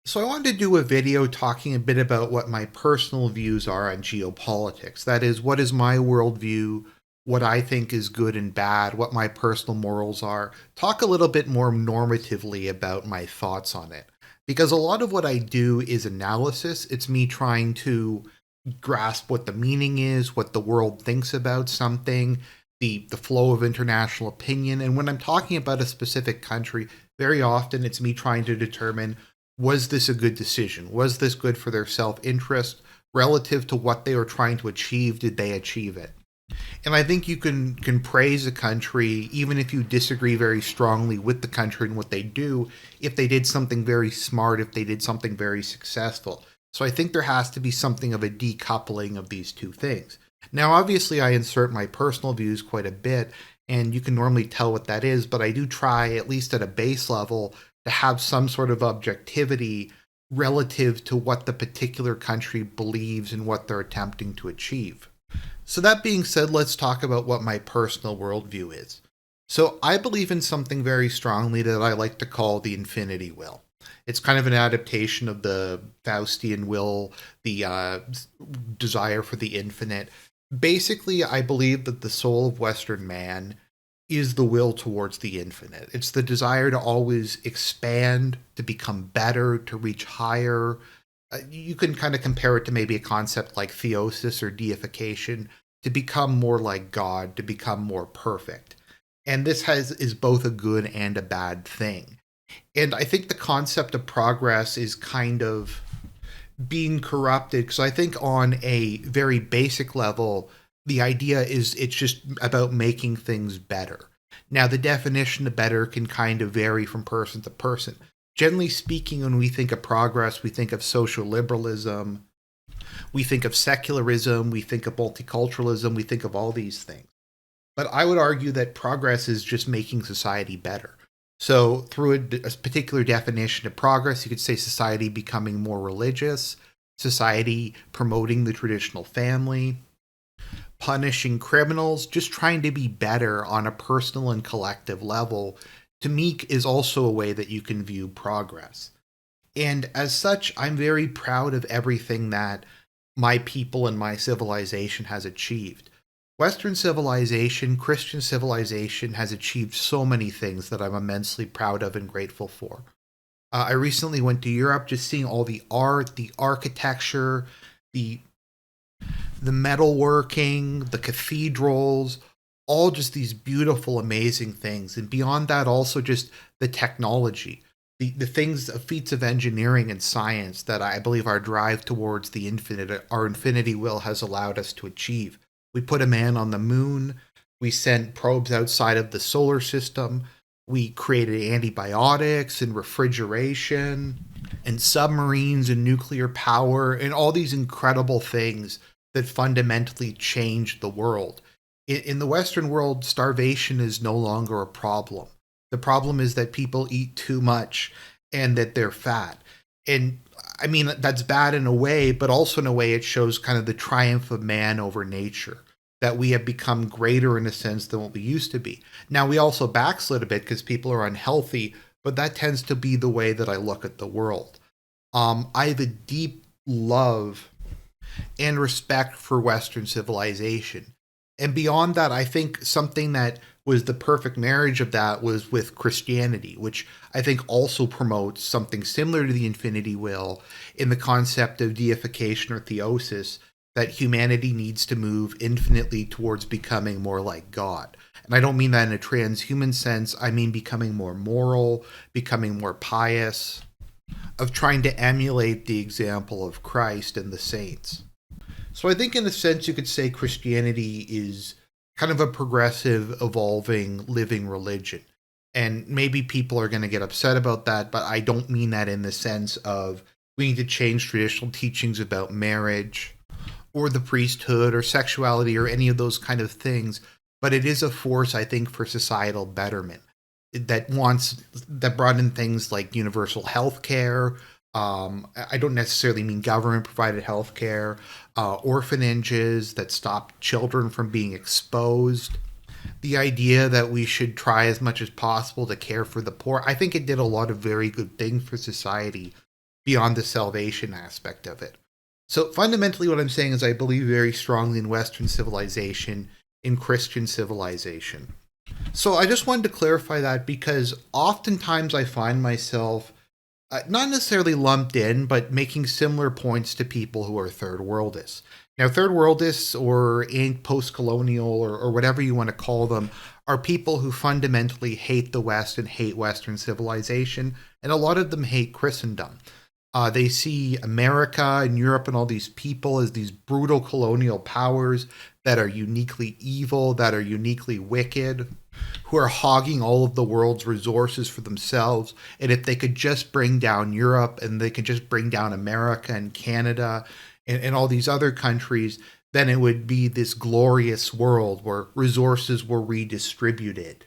So I wanted to do a video talking a bit about what my personal views are on geopolitics. That is, what is my worldview, what I think is good and bad, what my personal morals are. Talk a little bit more normatively about my thoughts on it. Because a lot of what I do is analysis. It's me trying to grasp what the meaning is, what the world thinks about something, the flow of international opinion. And when I'm talking about a specific country, very often it's me trying to determine, was this a good decision? Was this good for their self interest relative to what they were trying to achieve? Did they achieve it? And I think you can praise a country even if you disagree very strongly with the country and what they do, if they did something very smart, if they did something very successful. So I think there has to be something of a decoupling of these two things. Now, obviously, I insert my personal views quite a bit, and you can normally tell what that is, but I do try, at least at a base level, to have some sort of objectivity relative to what the particular country believes and what they're attempting to achieve. So, that being said, let's talk about what my personal worldview is. So, I believe in something very strongly that I like to call the infinity will. It's kind of an adaptation of the Faustian will, the desire for the infinite. Basically, I believe that the soul of Western man is the will towards the infinite. It's the desire to always expand, to become better, to reach higher. You can kind of compare it to maybe a concept like theosis or deification, to become more like God, to become more perfect. And this is both a good and a bad thing. And I think the concept of progress is kind of being corrupted because I think on a very basic level, the idea is it's just about making things better. Now, the definition of better can kind of vary from person to person. Generally speaking, when we think of progress, we think of social liberalism, we think of secularism, we think of multiculturalism, we think of all these things. But I would argue that progress is just making society better. So, through a particular definition of progress, you could say society becoming more religious, society promoting the traditional family, punishing criminals, just trying to be better on a personal and collective level, to me is also a way that you can view progress. And as such, I'm very proud of everything that my people and my civilization has achieved. Western civilization, Christian civilization has achieved so many things that I'm immensely proud of and grateful for. I recently went to Europe, just seeing all the art, the architecture, the the metalworking, the cathedrals, all just these beautiful, amazing things. And beyond that, also just the technology, the things, feats of engineering and science that I believe our drive towards the infinite, our infinity will has allowed us to achieve. We put a man on the moon. We sent probes outside of the solar system. We created antibiotics and refrigeration and submarines and nuclear power and all these incredible things that fundamentally changed the world. In the Western world, starvation is no longer a problem. The problem is that people eat too much and that they're fat. And I mean, that's bad in a way, but also in a way, it shows kind of the triumph of man over nature, that we have become greater in a sense than what we used to be. Now, we also backslid a bit because people are unhealthy, but that tends to be the way that I look at the world. I have a deep love and respect for Western civilization. And beyond that, I think something that was the perfect marriage of that was with Christianity, which I think also promotes something similar to the infinity will in the concept of deification or theosis, that humanity needs to move infinitely towards becoming more like God. And I don't mean that in a transhuman sense, I mean becoming more moral, becoming more pious, of trying to emulate the example of Christ and the saints. So I think, in a sense, you could say Christianity is kind of a progressive, evolving, living religion. And maybe people are going to get upset about that, but I don't mean that in the sense of we need to change traditional teachings about marriage or the priesthood or sexuality or any of those kind of things. But it is a force, I think, for societal betterment that brought in things like universal health care. I don't necessarily mean government provided health care, orphanages that stop children from being exposed. The idea that we should try as much as possible to care for the poor. I think it did a lot of very good things for society. beyond the salvation aspect of it. So fundamentally, what I'm saying is I believe very strongly in Western civilization, in Christian civilization. So I just wanted to clarify that because oftentimes I find myself not necessarily lumped in, but making similar points to people who are third worldists. Now, third worldists or post colonial or whatever you want to call them are people who fundamentally hate the West and hate Western civilization, and a lot of them hate Christendom. They see America and Europe and all these people as these brutal colonial powers that are uniquely evil, that are uniquely wicked, who are hogging all of the world's resources for themselves. And if they could just bring down Europe and they could just bring down America and Canada and all these other countries, then it would be this glorious world where resources were redistributed,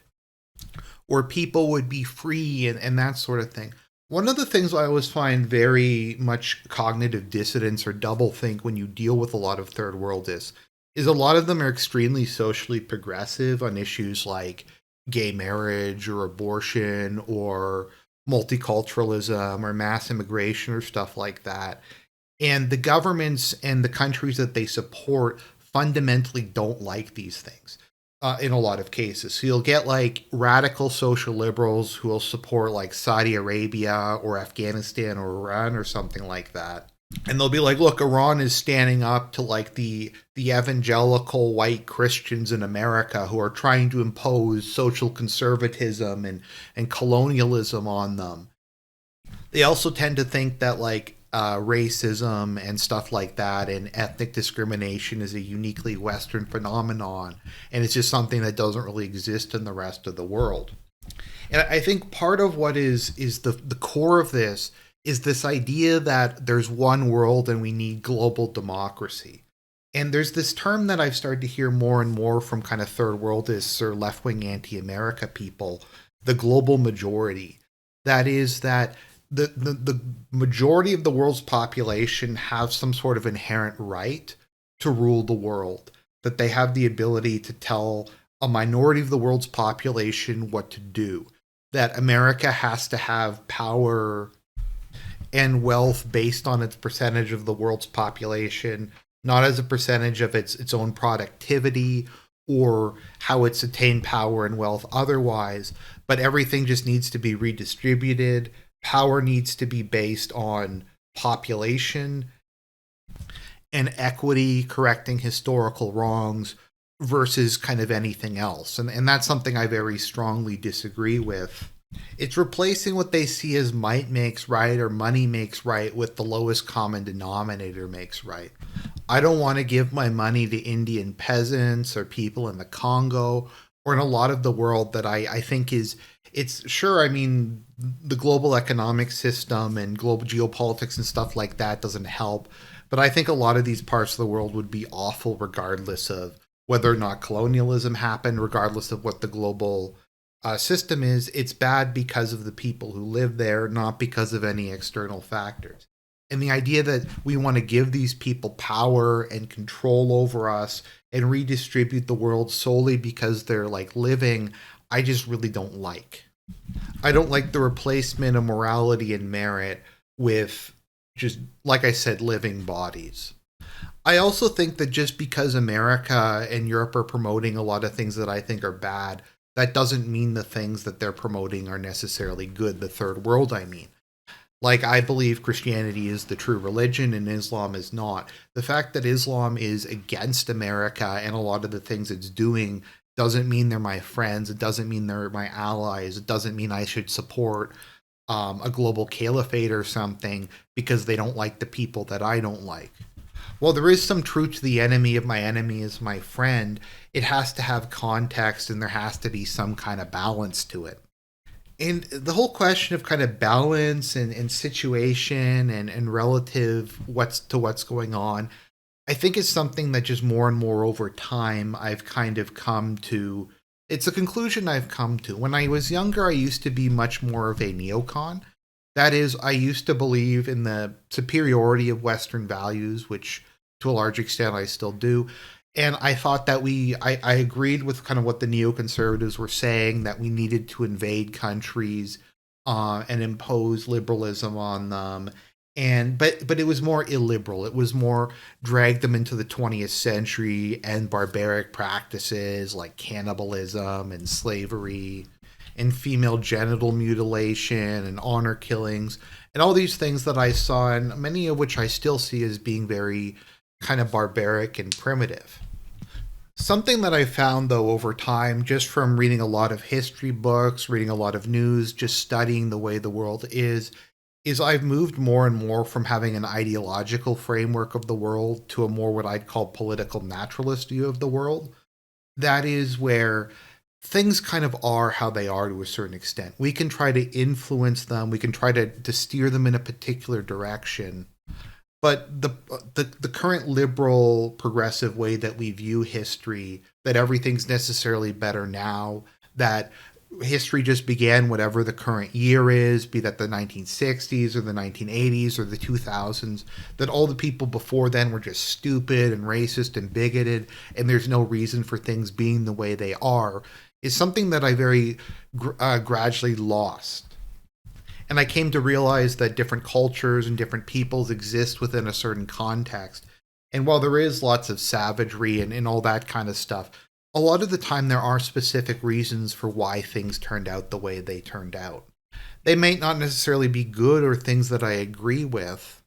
where people would be free and that sort of thing. One of the things I always find very much cognitive dissonance or doublethink when you deal with a lot of third worldists is a lot of them are extremely socially progressive on issues like gay marriage or abortion or multiculturalism or mass immigration or stuff like that. And the governments and the countries that they support fundamentally don't like these things in a lot of cases. So you'll get like radical social liberals who will support like Saudi Arabia or Afghanistan or Iran or something like that. And they'll be like, look, Iran is standing up to like the evangelical white Christians in America who are trying to impose social conservatism and colonialism on them. They also tend to think that like racism and stuff like that and ethnic discrimination is a uniquely Western phenomenon, and it's just something that doesn't really exist in the rest of the world. And I think part of what is the core of this is this idea that there's one world and we need global democracy. And there's this term that I've started to hear more and more from kind of third worldists or left-wing anti-America people, the global majority. That is that the majority of the world's population have some sort of inherent right to rule the world, that they have the ability to tell a minority of the world's population what to do, that America has to have power and wealth based on its percentage of the world's population, not as a percentage of its own productivity or how it's attained power and wealth otherwise, but everything just needs to be redistributed. Power needs to be based on population and equity, correcting historical wrongs versus kind of anything else. And that's something I very strongly disagree with. It's replacing what they see as might makes right or money makes right with the lowest common denominator makes right. I don't want to give my money to Indian peasants or people in the Congo or in a lot of the world that I think is, it's sure, I mean, the global economic system and global geopolitics and stuff like that doesn't help. But I think a lot of these parts of the world would be awful regardless of whether or not colonialism happened, regardless of what the global system is. It's bad because of the people who live there, not because of any external factors. And the idea that we want to give these people power and control over us and redistribute the world solely because they're like living, I just really don't like. I don't like the replacement of morality and merit with just, like I said, living bodies. I also think that just because America and Europe are promoting a lot of things that I think are bad, that doesn't mean the things that they're promoting are necessarily good. The third world, I mean. Like, I believe Christianity is the true religion and Islam is not. The fact that Islam is against America and a lot of the things it's doing doesn't mean they're my friends. It doesn't mean they're my allies. It doesn't mean I should support a global caliphate or something because they don't like the people that I don't like. While there is some truth to the enemy of my enemy is my friend, it has to have context and there has to be some kind of balance to it. And the whole question of kind of balance and situation and relative what's going on, I think is something that just more and more over time I've kind of come to. It's a conclusion I've come to. When I was younger, I used to be much more of a neocon. That is, I used to believe in the superiority of Western values, which to a large extent I still do. And I thought that I agreed with kind of what the neoconservatives were saying, that we needed to invade countries and impose liberalism on them But it was more illiberal. It was more drag them into the 20th century and barbaric practices like cannibalism and slavery and female genital mutilation and honor killings and all these things that I saw, and many of which I still see as being very kind of barbaric and primitive. Something that I found though over time, just from reading a lot of history books, reading a lot of news, just studying the way the world is I've moved more and more from having an ideological framework of the world to a more what I'd call political naturalist view of the world. That is where things kind of are how they are to a certain extent. We can try to influence them, we can try to steer them in a particular direction. But the current liberal progressive way that we view history, that everything's necessarily better now, that history just began whatever the current year is, be that the 1960s or the 1980s or the 2000s, that all the people before then were just stupid and racist and bigoted, and there's no reason for things being the way they are, is something that I very gradually lost. And I came to realize that different cultures and different peoples exist within a certain context. And while there is lots of savagery and all that kind of stuff, a lot of the time there are specific reasons for why things turned out the way they turned out. They may not necessarily be good or things that I agree with,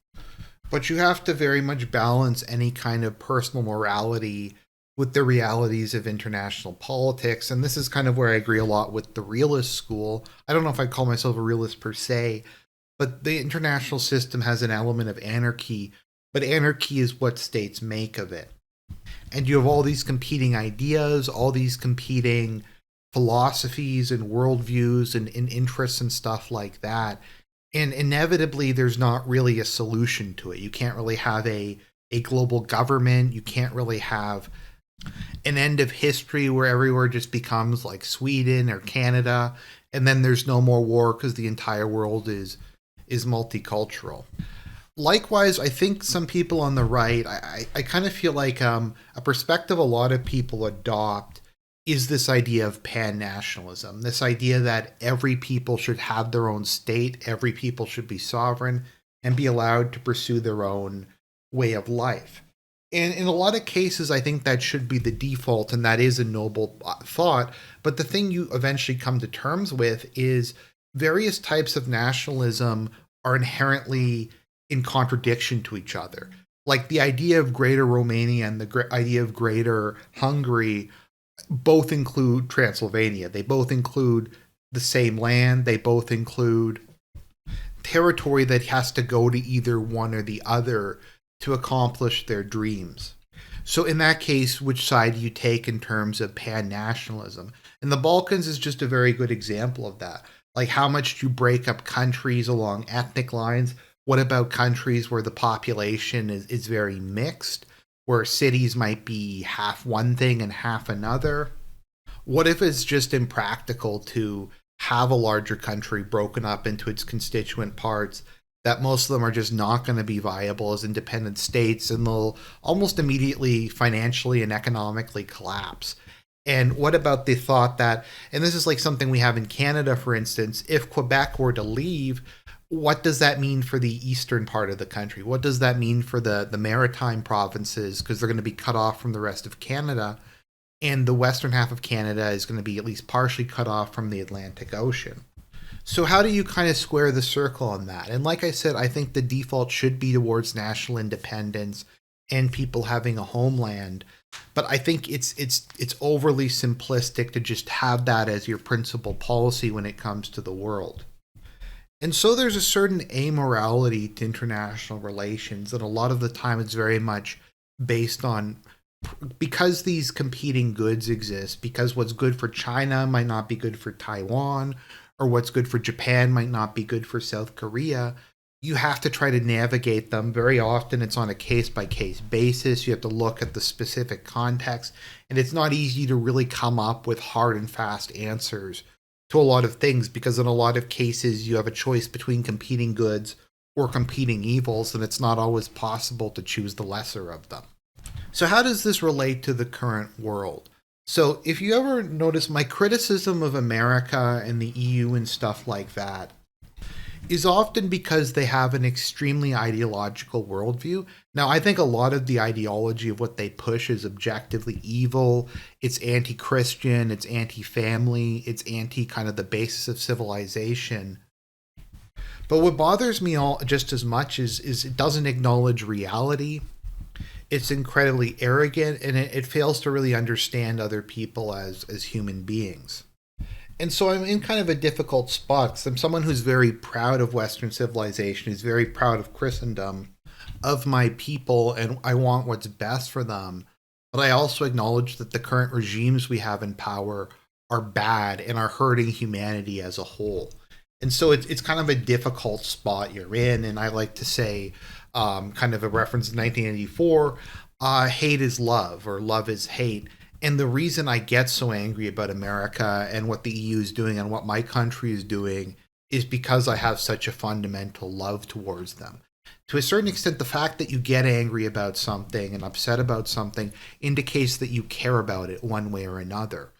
but you have to very much balance any kind of personal morality with the realities of international politics. And this is kind of where I agree a lot with the realist school. I don't know if I call myself a realist per se, but the international system has an element of anarchy, but anarchy is what states make of it. And you have all these competing ideas, all these competing philosophies and worldviews and interests and stuff like that. And inevitably, there's not really a solution to it. You can't really have a global government. You can't really have an end of history where everywhere just becomes like Sweden or Canada, and then there's no more war because the entire world is multicultural. Likewise, I think some people on the right, I kind of feel like a perspective a lot of people adopt is this idea of pan-nationalism, this idea that every people should have their own state, every people should be sovereign, and be allowed to pursue their own way of life. And in a lot of cases, I think that should be the default, and that is a noble thought. But the thing you eventually come to terms with is various types of nationalism are inherently in contradiction to each other. Like the idea of Greater Romania and the idea of Greater Hungary both include Transylvania. They both include the same land. They both include territory that has to go to either one or the other to accomplish their dreams. So in that case, which side do you take in terms of pan-nationalism? And the Balkans is just a very good example of that. Like how much do you break up countries along ethnic lines? What about countries where the population is very mixed, where cities might be half one thing and half another? What if it's just impractical to have a larger country broken up into its constituent parts, that most of them are just not going to be viable as independent states and they'll almost immediately financially and economically collapse? And what about the thought that, and this is like something we have in Canada, for instance, if Quebec were to leave, what does that mean for the eastern part of the country? What does that mean for the maritime provinces? Because they're going to be cut off from the rest of Canada. And the western half of Canada is going to be at least partially cut off from the Atlantic Ocean. So how do you kind of square the circle on that? And like I said, I think the default should be towards national independence and people having a homeland. But I think it's overly simplistic to just have that as your principal policy when it comes to the world. And so there's a certain amorality to international relations, and a lot of the time it's very much based on, because these competing goods exist, because what's good for China might not be good for Taiwan, or what's good for Japan might not be good for South Korea, you have to try to navigate them. Very often it's on a case-by-case basis. You have to look at the specific context, and it's not easy to really come up with hard and fast answers to a lot of things, because in a lot of cases you have a choice between competing goods or competing evils, and it's not always possible to choose the lesser of them. So how does this relate to the current world? So if you ever notice my criticism of America and the EU and stuff like that is often because they have an extremely ideological worldview. Now, I think a lot of the ideology of what they push is objectively evil. It's anti Christian, it's anti family, it's anti kind of the basis of civilization. But what bothers me all just as much is it doesn't acknowledge reality. It's incredibly arrogant, and it fails to really understand other people as human beings. And so I'm in kind of a difficult spot because I'm someone who's very proud of Western civilization, who's very proud of Christendom, of my people, and I want what's best for them. But I also acknowledge that the current regimes we have in power are bad and are hurting humanity as a whole. And so it's kind of a difficult spot you're in. And I like to say, kind of a reference to 1984, hate is love or love is hate. And the reason I get so angry about America and what the EU is doing and what my country is doing is because I have such a fundamental love towards them. To a certain extent, the fact that you get angry about something and upset about something indicates that you care about it one way or another.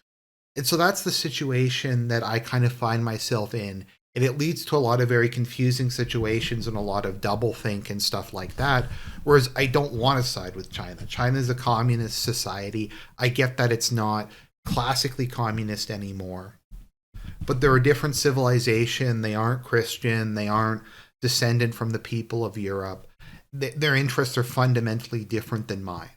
And so that's the situation that I kind of find myself in. And it leads to a lot of very confusing situations and a lot of doublethink and stuff like that. Whereas I don't want to side with China. China is a communist society. I get that it's not classically communist anymore. But they're a different civilization. They aren't Christian. They aren't descendant from the people of Europe. Their interests are fundamentally different than mine.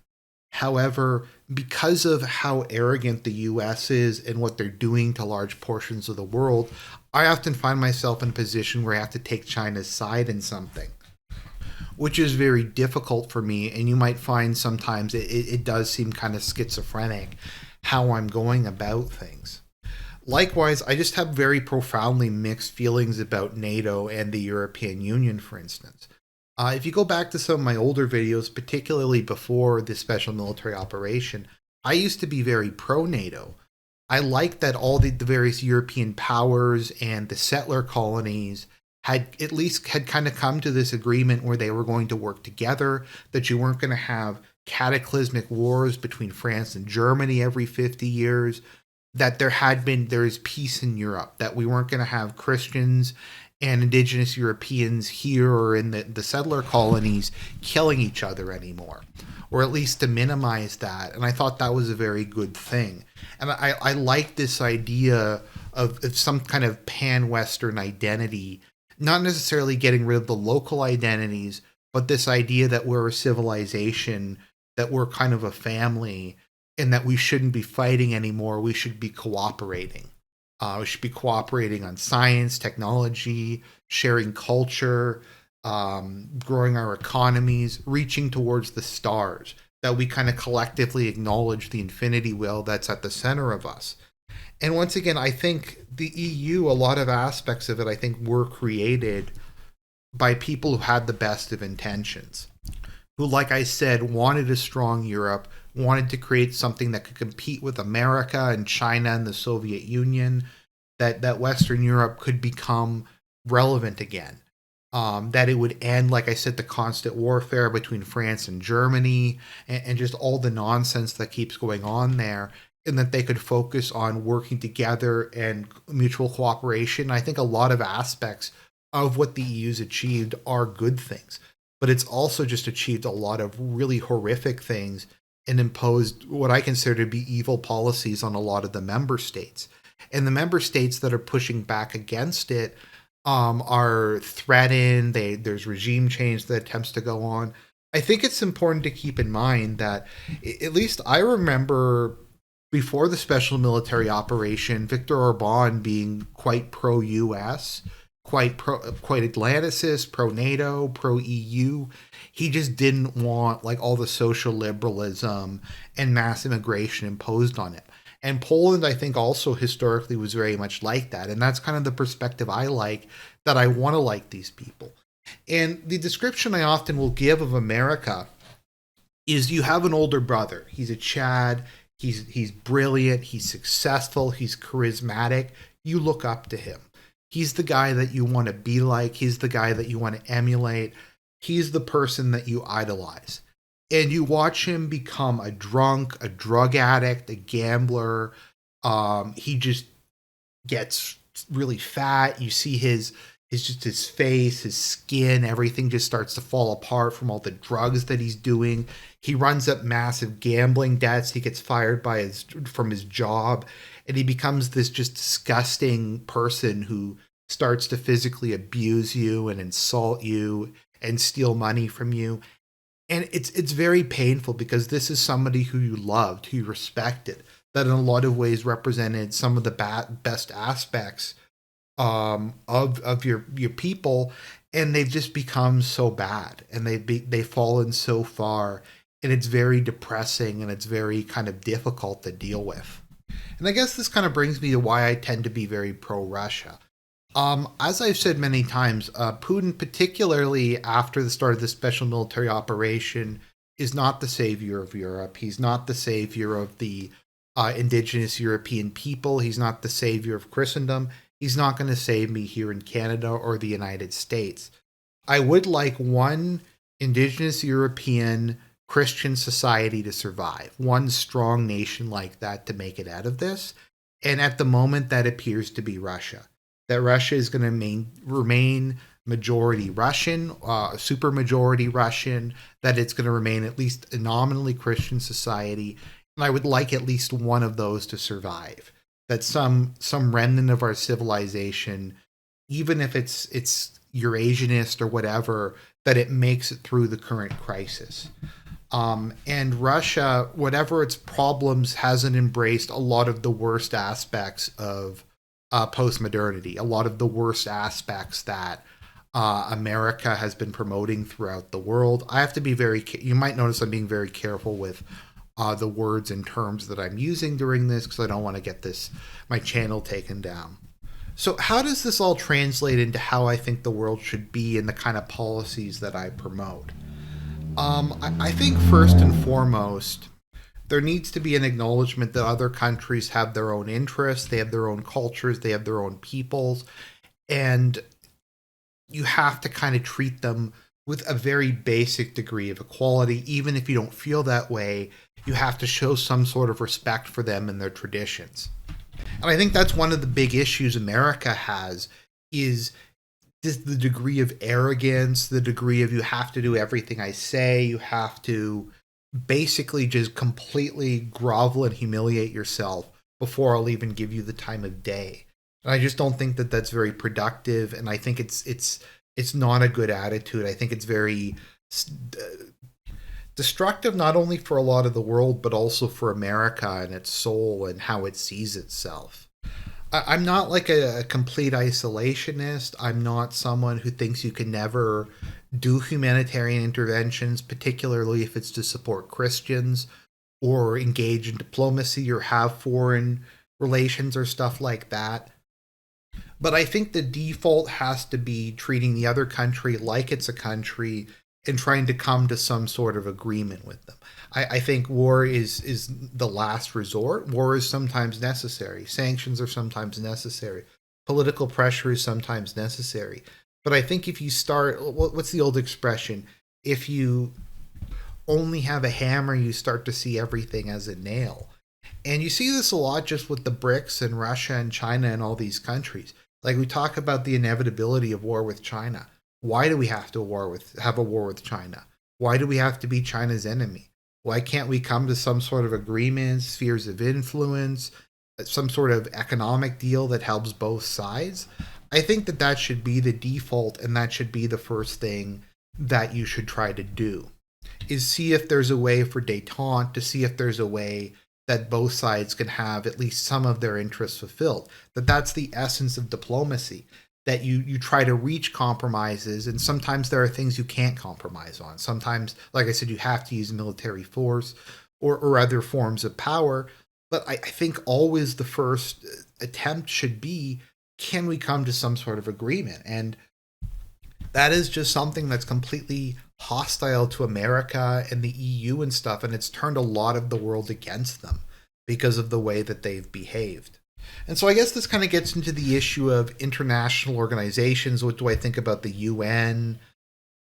However, because of how arrogant the US is and what they're doing to large portions of the world, I often find myself in a position where I have to take China's side in something, which is very difficult for me. And you might find sometimes it does seem kind of schizophrenic how I'm going about things. Likewise, I just have very profoundly mixed feelings about NATO and the European Union, for instance. If you go back to some of my older videos, particularly before this special military operation, I used to be very pro NATO. I liked that all the various European powers and the settler colonies had at least had kind of come to this agreement where they were going to work together, that you weren't going to have cataclysmic wars between France and Germany every 50 years, that there is peace in Europe, that we weren't going to have Christians and indigenous Europeans here or in the settler colonies killing each other anymore, or at least to minimize that. And I thought that was a very good thing. And I like this idea of some kind of pan-Western identity, not necessarily getting rid of the local identities, but this idea that we're a civilization, that we're kind of a family, and that we shouldn't be fighting anymore. We should be cooperating. We should be cooperating on science, technology, sharing culture, growing our economies, reaching towards the stars, that we kind of collectively acknowledge the infinity wheel that's at the center of us. And once again, I think the EU, a lot of aspects of it, I think were created by people who had the best of intentions, who, like I said, wanted a strong Europe, wanted to create something that could compete with America and China and the Soviet Union, that Western Europe could become relevant again. That it would end, like I said, the constant warfare between France and Germany and just all the nonsense that keeps going on there, and that they could focus on working together and mutual cooperation. I think a lot of aspects of what the EU's achieved are good things, but it's also just achieved a lot of really horrific things and imposed what I consider to be evil policies on a lot of the member states. And the member states that are pushing back against it are threatened. There's regime change that attempts to go on. I think it's important to keep in mind that, at least I remember before the special military operation, Viktor Orban being quite pro-US, quite Atlanticist, pro-NATO, pro-EU. He just didn't want like all the social liberalism and mass immigration imposed on it. And Poland, I think, also historically was very much like that. And that's kind of the perspective I like, that I want to like these people. And the description I often will give of America is you have an older brother. He's a Chad. He's brilliant. He's successful. He's charismatic. You look up to him. He's the guy that you want to be like. He's the guy that you want to emulate. He's the person that you idolize. And you watch him become a drunk, a drug addict, a gambler. He just gets really fat. You see his face, his skin, everything just starts to fall apart from all the drugs that he's doing. He runs up massive gambling debts. He gets fired from his job, and he becomes this just disgusting person who starts to physically abuse you and insult you and steal money from you. And it's very painful because this is somebody who you loved, who you respected, that in a lot of ways represented some of the best aspects of your people, and they've just become so bad, and they've fallen so far, and it's very depressing, and it's very kind of difficult to deal with. And I guess this kind of brings me to why I tend to be very pro Russia. As I've said many times, Putin, particularly after the start of the special military operation, is not the savior of Europe. He's not the savior of the indigenous European people. He's not the savior of Christendom. He's not going to save me here in Canada or the United States. I would like one indigenous European Christian society to survive, one strong nation like that to make it out of this. And at the moment, that appears to be Russia. That Russia is going to remain majority Russian, super majority Russian, that it's going to remain at least a nominally Christian society. And I would like at least one of those to survive. That some remnant of our civilization, even if it's Eurasianist or whatever, that it makes it through the current crisis. And Russia, whatever its problems, hasn't embraced a lot of the worst aspects of post-modernity, a lot of the worst aspects that America has been promoting throughout the world. I have to be you might notice I'm being very careful with the words and terms that I'm using during this because I don't want to get my channel taken down. So how does this all translate into how I think the world should be and the kind of policies that I promote? I think first and foremost, there needs to be an acknowledgement that other countries have their own interests, they have their own cultures, they have their own peoples, and you have to kind of treat them with a very basic degree of equality. Even if you don't feel that way, you have to show some sort of respect for them and their traditions. And I think that's one of the big issues America has is the degree of arrogance, the degree of you have to do everything I say, you have to basically just completely grovel and humiliate yourself before I'll even give you the time of day. And I just don't think that that's very productive, and I think it's not a good attitude. I think it's very destructive, not only for a lot of the world, but also for America and its soul and how it sees itself. I'm not like a complete isolationist. I'm not someone who thinks you can never do humanitarian interventions, particularly if it's to support Christians or engage in diplomacy or have foreign relations or stuff like that. But I think the default has to be treating the other country like it's a country and trying to come to some sort of agreement with them. I think war is the last resort. War is sometimes necessary. Sanctions are sometimes necessary. Political pressure is sometimes necessary. But I think if you start, what's the old expression? If you only have a hammer, you start to see everything as a nail. And you see this a lot just with the BRICS and Russia and China and all these countries. Like we talk about the inevitability of war with China. Why do we have to have a war with China? Why do we have to be China's enemy? Why can't we come to some sort of agreement, spheres of influence, some sort of economic deal that helps both sides? I think that should be the default, and that should be the first thing that you should try to do, is see if there's a way for détente, to see if there's a way that both sides can have at least some of their interests fulfilled. That's the essence of diplomacy, that you try to reach compromises, and sometimes there are things you can't compromise on. Sometimes, like I said, you have to use military force or other forms of power. But I think always the first attempt should be, can we come to some sort of agreement? And that is just something that's completely hostile to America and the EU and stuff, and it's turned a lot of the world against them because of the way that they've behaved. And so I guess this kind of gets into the issue of international organizations. What do I think about the UN,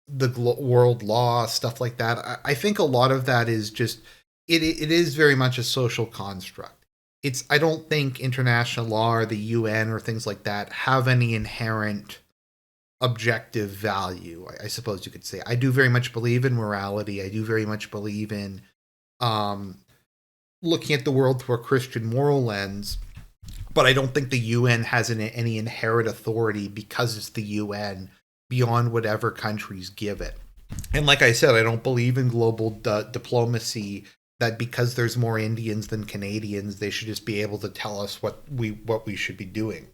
the world law, stuff like that? I think a lot of that is just, it is very much a social construct. I don't think international law or the UN or things like that have any inherent objective value, I suppose you could say. I do very much believe in morality. I do very much believe in um, looking at the world through a Christian moral lens. But I don't think the UN has any inherent authority because it's the UN beyond whatever countries give it. And like I said, I don't believe in global diplomacy that because there's more Indians than Canadians, they should just be able to tell us what we should be doing.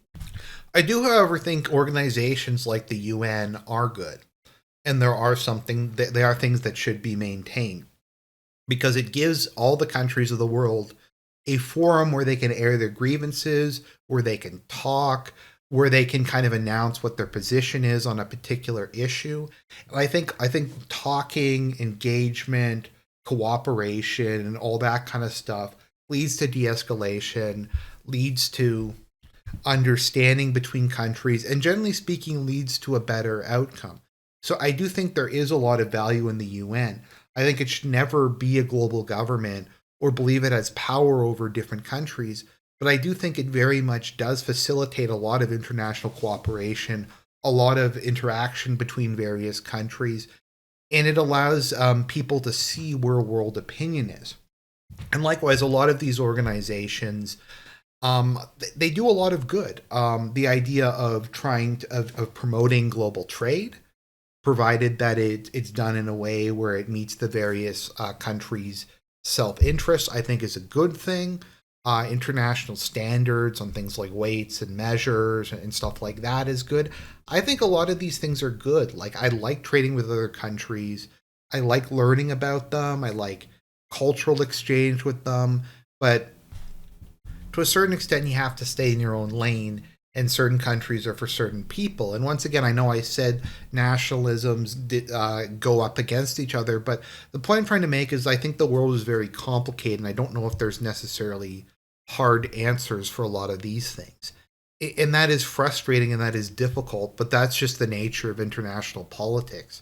I do, however, think organizations like the UN are good, and there are things that should be maintained because it gives all the countries of the world a forum where they can air their grievances, where they can talk, where they can kind of announce what their position is on a particular issue. And I think talking, engagement, cooperation, and all that kind of stuff leads to de-escalation, leads to understanding between countries, and generally speaking, leads to a better outcome. So I do think there is a lot of value in the UN. I think it should never be a global government or believe it has power over different countries, but I do think it very much does facilitate a lot of international cooperation, a lot of interaction between various countries, and it allows people to see where world opinion is. And likewise, a lot of these organizations they do a lot of good. The idea of of promoting global trade, provided that it's done in a way where it meets the various countries' self-interest, I think is a good thing. International standards on things like weights and measures and stuff like that is good. I think a lot of these things are good. Like, I like trading with other countries. I like learning about them. I like cultural exchange with them. But to a certain extent, you have to stay in your own lane, and certain countries are for certain people. And once again, I know I said nationalisms go up against each other, but the point I'm trying to make is I think the world is very complicated, and I don't know if there's necessarily hard answers for a lot of these things. And that is frustrating and that is difficult, but that's just the nature of international politics,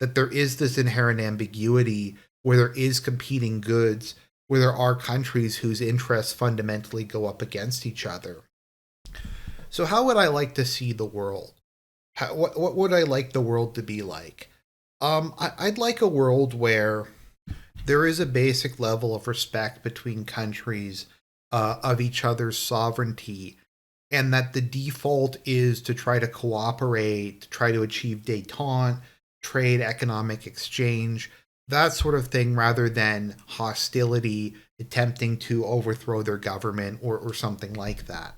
that there is this inherent ambiguity where there is competing goods, where there are countries whose interests fundamentally go up against each other. So, how would I like to see the world? What would I like the world to be like? I'd like a world where there is a basic level of respect between countries of each other's sovereignty, and that the default is to try to cooperate, to try to achieve détente, trade, economic exchange, that sort of thing, rather than hostility, attempting to overthrow their government or something like that.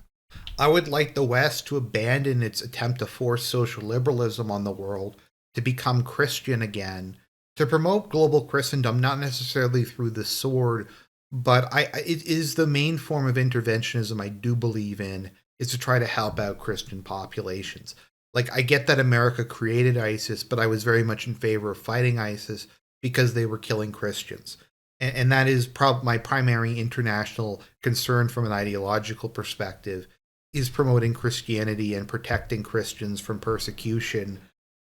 I would like the West to abandon its attempt to force social liberalism on the world, to become Christian again, to promote global Christendom, not necessarily through the sword, but it is the main form of interventionism I do believe in, is to try to help out Christian populations. Like, I get that America created ISIS, but I was very much in favor of fighting ISIS because they were killing Christians. And that is my primary international concern from an ideological perspective, is promoting Christianity and protecting Christians from persecution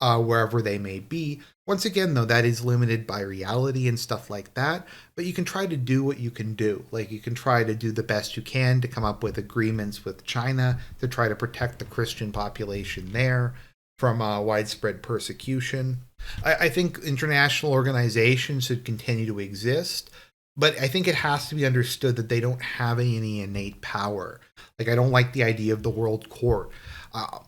wherever they may be. Once again, though, that is limited by reality and stuff like that, but you can try to do what you can do. Like, you can try to do the best you can to come up with agreements with China to try to protect the Christian population there from widespread persecution. I think international organizations should continue to exist, but I think it has to be understood that they don't have any innate power. Like, I don't like the idea of the world court.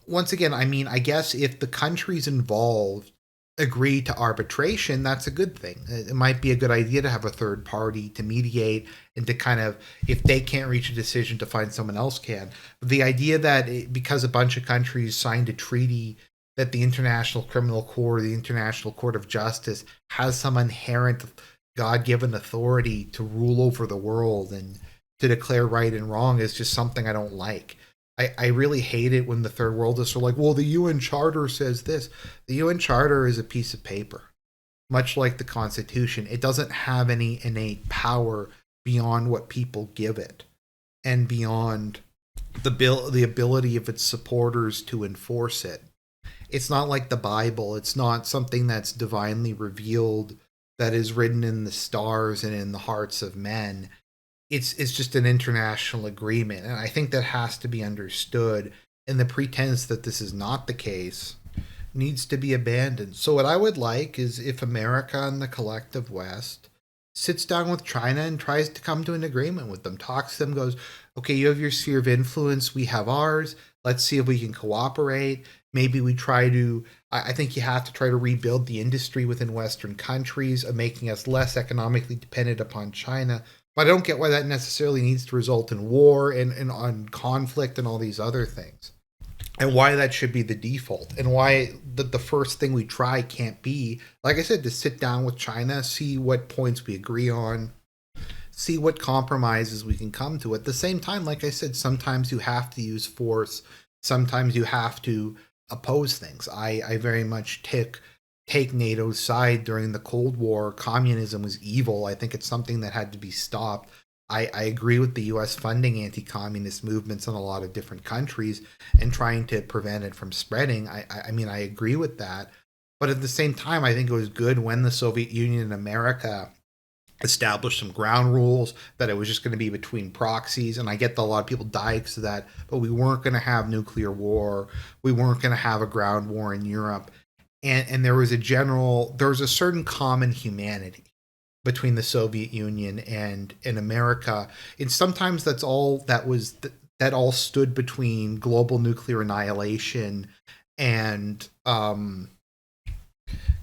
Once again, I mean, I guess if the countries involved agree to arbitration, that's a good thing. It might be a good idea to have a third party to mediate and to kind of, if they can't reach a decision, to find someone else can. The idea that because a bunch of countries signed a treaty, that the International Criminal Court, the International Court of Justice, has some inherent God-given authority to rule over the world and to declare right and wrong is just something I don't like. I really hate it when the third worldists are like, well, the UN Charter says this. The UN Charter is a piece of paper, much like the Constitution. It doesn't have any innate power beyond what people give it and beyond the ability of its supporters to enforce it. It's not like the Bible. It's not something that's divinely revealed, that is written in the stars and in the hearts of men. It's just an international agreement, and I think that has to be understood. And the pretense that this is not the case needs to be abandoned. So, what I would like is if America and the collective West sits down with China and tries to come to an agreement with them, talks to them, goes, okay, you have your sphere of influence, we have ours. Let's see if we can cooperate. Maybe we try to, I think you have to try to rebuild the industry within Western countries, making us less economically dependent upon China. But I don't get why that necessarily needs to result in war and on conflict and all these other things, and why that should be the default, and why the first thing we try can't be, like I said, to sit down with China, see what points we agree on, see what compromises we can come to. At the same time, like I said, sometimes you have to use force, sometimes you have to oppose things. I very much take NATO's side during the Cold War. Communism was evil. I think it's something that had to be stopped. I agree with the US funding anti communist movements in a lot of different countries and trying to prevent it from spreading. I mean, I agree with that. But at the same time, I think it was good when the Soviet Union and America established some ground rules, that it was just going to be between proxies. And I get that a lot of people died because of that, but we weren't going to have nuclear war. We weren't going to have a ground war in Europe. And there was there was a certain common humanity between the Soviet Union and America. And sometimes that's all that all stood between global nuclear annihilation and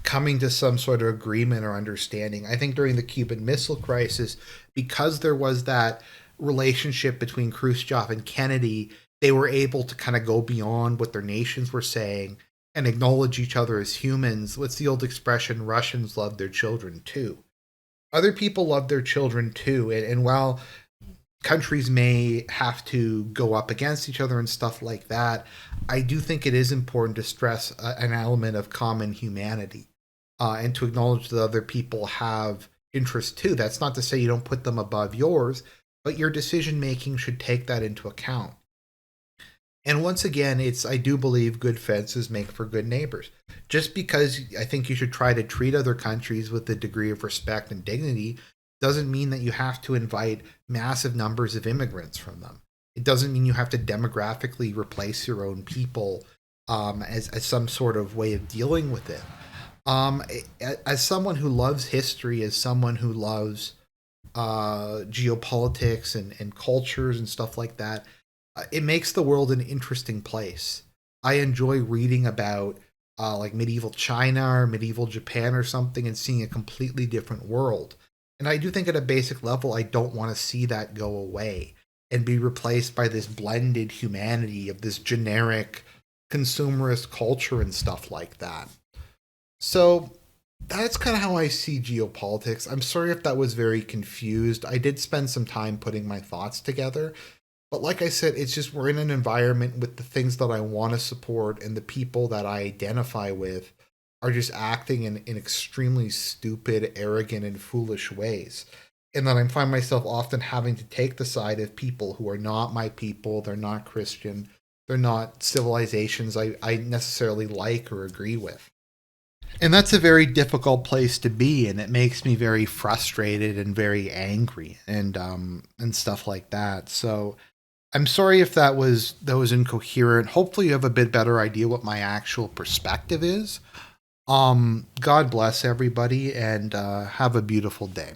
coming to some sort of agreement or understanding. I think during the Cuban Missile Crisis, because there was that relationship between Khrushchev and Kennedy, they were able to kind of go beyond what their nations were saying and acknowledge each other as humans. What's the old expression? Russians love their children too. Other people love their children too. And while countries may have to go up against each other and stuff like that, I do think it is important to stress an element of common humanity, and to acknowledge that other people have interests too. That's not to say you don't put them above yours, but your decision making should take that into account. And once again, I do believe good fences make for good neighbors. Just because I think you should try to treat other countries with a degree of respect and dignity doesn't mean that you have to invite massive numbers of immigrants from them. It doesn't mean you have to demographically replace your own people, as some sort of way of dealing with it. Um, as someone who loves history, as someone who loves geopolitics and cultures and stuff like that, it makes the world an interesting place. I enjoy reading about like medieval China or medieval Japan or something and seeing a completely different world. And I do think at a basic level, I don't want to see that go away and be replaced by this blended humanity of this generic consumerist culture and stuff like that. So that's kind of how I see geopolitics. I'm sorry if that was very confused. I did spend some time putting my thoughts together. But like I said, it's just we're in an environment with the things that I want to support and the people that I identify with are just acting in extremely stupid, arrogant, and foolish ways. And then I find myself often having to take the side of people who are not my people, they're not Christian, they're not civilizations I necessarily like or agree with. And that's a very difficult place to be, and it makes me very frustrated and very angry and stuff like that. So I'm sorry if that was incoherent. Hopefully you have a bit better idea what my actual perspective is. God bless everybody, and have a beautiful day.